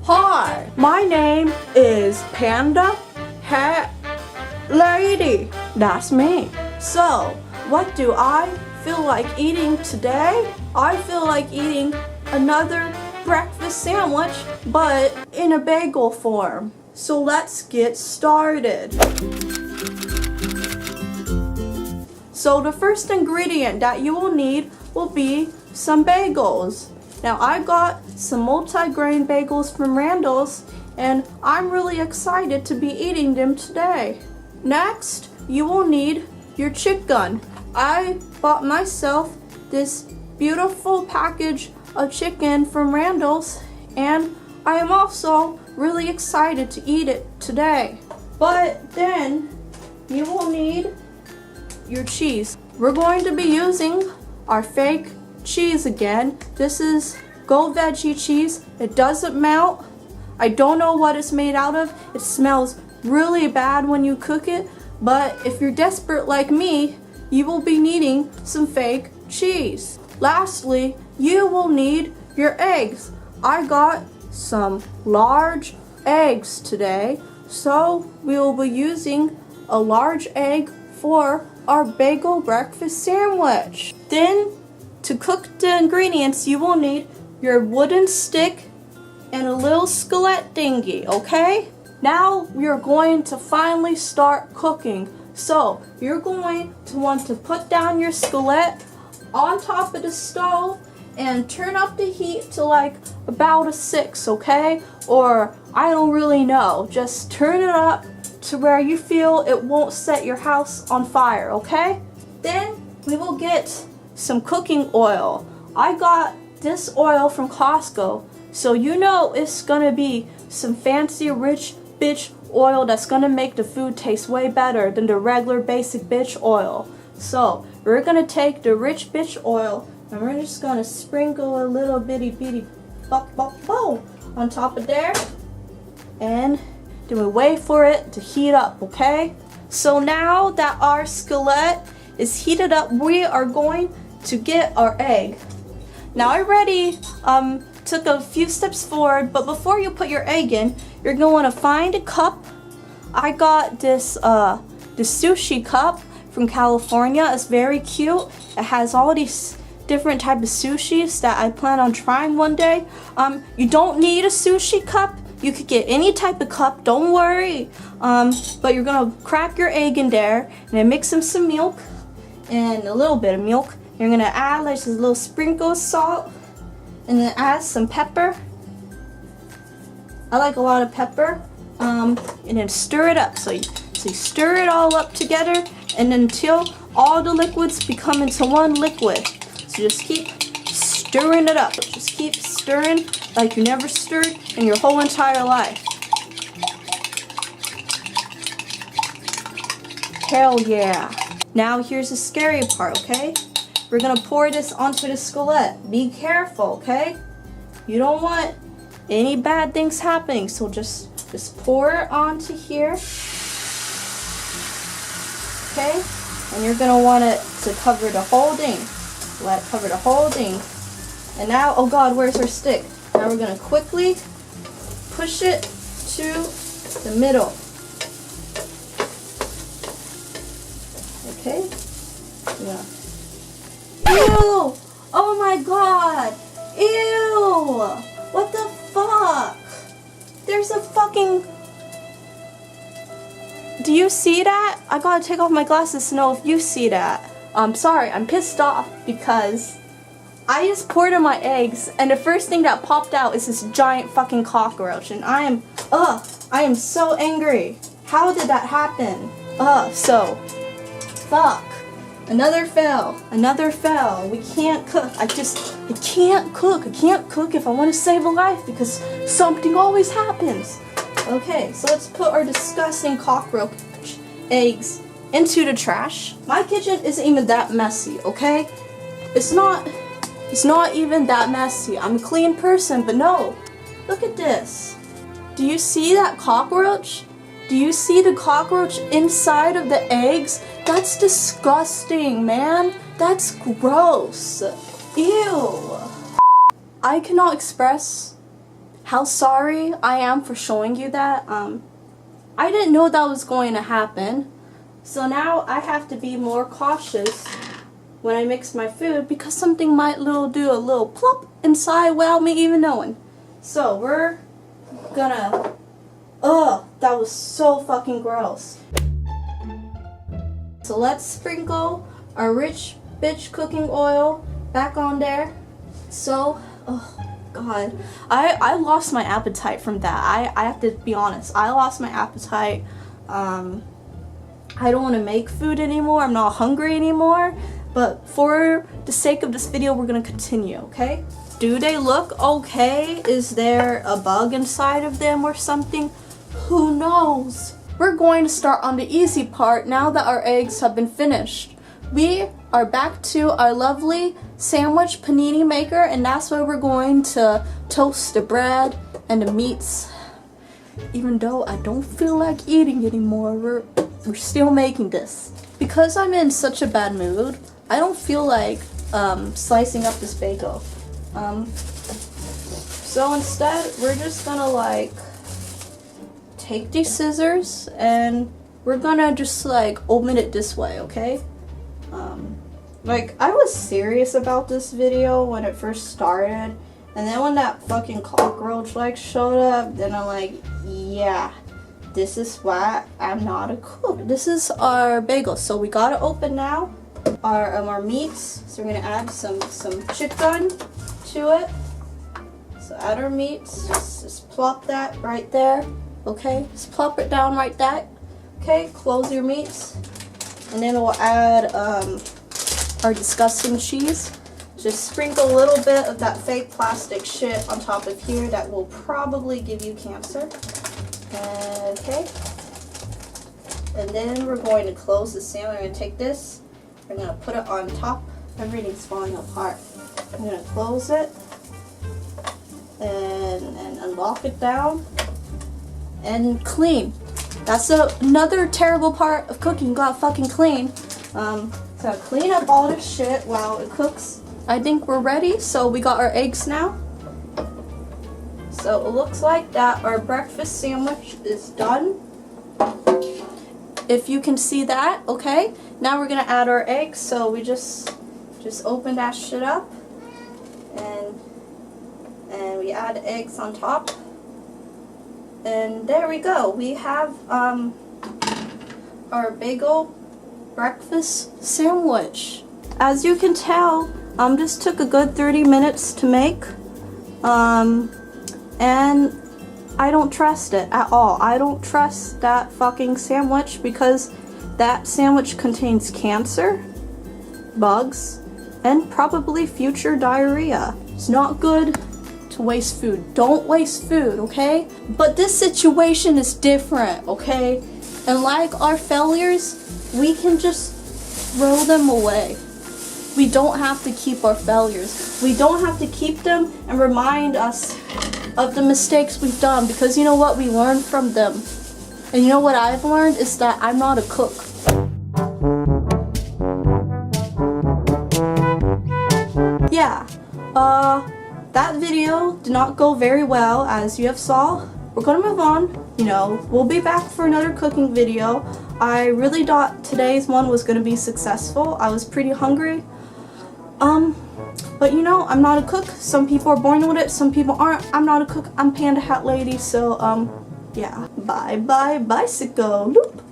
Hi, my name is PandaHatLady. That's me. So, what do I feel like eating today? I feel like eating another breakfast sandwich, but in a bagel form. So let's get started. So the first ingredient that you will need will be some bagels. Now I got some multi-grain bagels from Randall's and I'm really excited to be eating them today. Next, you will need your chicken. I bought myself this beautiful package of chicken from Randall's and I am also really excited to eat it today. But then you will need your cheese. We're going to be using our fake cheese again. This is Go Veggie cheese. It doesn't melt. I don't know what it's made out of. It smells really bad when you cook it, but if you're desperate like me, you will be needing some fake cheese. Lastly, you will need your eggs. I got some large eggs today, so we will be using a large egg for our bagel breakfast sandwich. Then, to cook the ingredients, you will need your wooden stick and a little skillet thingy, okay? Now we are going to finally start cooking. So, you're going to want to put down your skillet on top of the stove and turn up the heat to like about a 6, okay? Or I don't really know. Just turn it up to where you feel it won't set your house on fire, okay? Then we will get some cooking oil. I got this oil from Costco, so you know it's gonna be some fancy rich bitch oil that's gonna make the food taste way better than the regular basic bitch oil. So we're gonna take the rich bitch oil and we're just gonna sprinkle a little bitty bow on top of there, and then we wait for it to heat up, okay? So now that our skillet is heated up, we are going to get our egg. Now I already took a few steps forward, but before you put your egg in, you're going to want to find a cup. I got this sushi cup from California. It's very cute. It has all these different types of sushis that I plan on trying one day. You don't need a sushi cup. You could get any type of cup, don't worry. But you're gonna crack your egg in there and then mix some milk and a little bit of milk. You're gonna add like just a little sprinkle of salt and then add some pepper. I like a lot of pepper. And then stir it up. So you stir it all up together and until all the liquids become into one liquid. So just keep stirring it up. Just keep stirring like you never stirred in your whole entire life. Hell yeah. Now here's the scary part, okay? We're gonna pour this onto the skillet. Be careful, okay? You don't want any bad things happening, so just pour it onto here. Okay? And you're gonna want it to cover the whole thing. Let it cover the whole thing. And now, oh God, where's our stick? Now we're gonna quickly push it to the middle. Okay? Yeah. Ew! Oh my God! Ew! What the fuck? There's a fucking... Do you see that? I gotta take off my glasses to know if you see that. I'm sorry, I'm pissed off because I just poured in my eggs and the first thing that popped out is this giant fucking cockroach and I am so angry. How did that happen? Fuck. Another fail. We can't cook. I can't cook. I can't cook if I want to save a life because something always happens. Okay, so let's put our disgusting cockroach eggs into the trash. My kitchen isn't even that messy, okay? It's not even that messy. I'm a clean person, but no. Look at this. Do you see that cockroach? Do you see the cockroach inside of the eggs? That's disgusting, man. That's gross. Ew. I cannot express how sorry I am for showing you that. I didn't know that was going to happen. So now I have to be more cautious when I mix my food because something might do a little plop inside without me even knowing. So we're gonna, that was so fucking gross. So let's sprinkle our rich bitch cooking oil back on there. So, oh god, I lost my appetite from that. I have to be honest, I lost my appetite. I don't want to make food anymore. I'm not hungry anymore. But for the sake of this video, we're gonna continue, okay? Do they look okay? Is there a bug inside of them or something? Who knows? We're going to start on the easy part now that our eggs have been finished. We are back to our lovely sandwich panini maker, and that's where we're going to toast the bread and the meats. Even though I don't feel like eating anymore, we're still making this. Because I'm in such a bad mood, I don't feel like slicing up this bagel. So instead, we're just gonna like take these scissors and we're gonna just like open it this way, okay? Like I was serious about this video when it first started, and then when that fucking cockroach like showed up, then I'm like, yeah, this is why I'm not a cook. This is our bagel, so we got it open now. Our meats, so we're gonna add some chicken to it. So add our meats, just plop that right there, okay? Just plop it down right there, okay? Close your meats, and then we'll add our disgusting cheese. Just sprinkle a little bit of that fake plastic shit on top of here that will probably give you cancer. Okay. And then we're going to close the sandwich. We're going to take this, we're going to put it on top. Everything's falling apart. I'm going to close it and unlock it down and clean. That's another terrible part of cooking. You gotta fucking clean. So clean up all this shit while it cooks. I think we're ready, so we got our eggs now. So it looks like that our breakfast sandwich is done. If you can see that, okay? Now we're gonna add our eggs, so we just open that shit up and we add eggs on top. And there we go. We have our bagel breakfast sandwich. As you can tell, this took a good 30 minutes to make. And I don't trust it at all. I don't trust that fucking sandwich because that sandwich contains cancer, bugs, and probably future diarrhea. It's not good to waste food. Don't waste food, okay? But this situation is different, okay? And like our failures, we can just throw them away. We don't have to keep our failures. We don't have to keep them and remind us of the mistakes we've done, because you know what? We learn from them. And you know what I've learned is that I'm not a cook. Yeah, that video did not go very well, as you have saw. We're gonna move on. You know, we'll be back for another cooking video. I really thought today's one was gonna be successful. I was pretty hungry. But you know, I'm not a cook. Some people are born with it, some people aren't. I'm not a cook. I'm PandaHatLady, so yeah. Bye bye bicycle. Loop.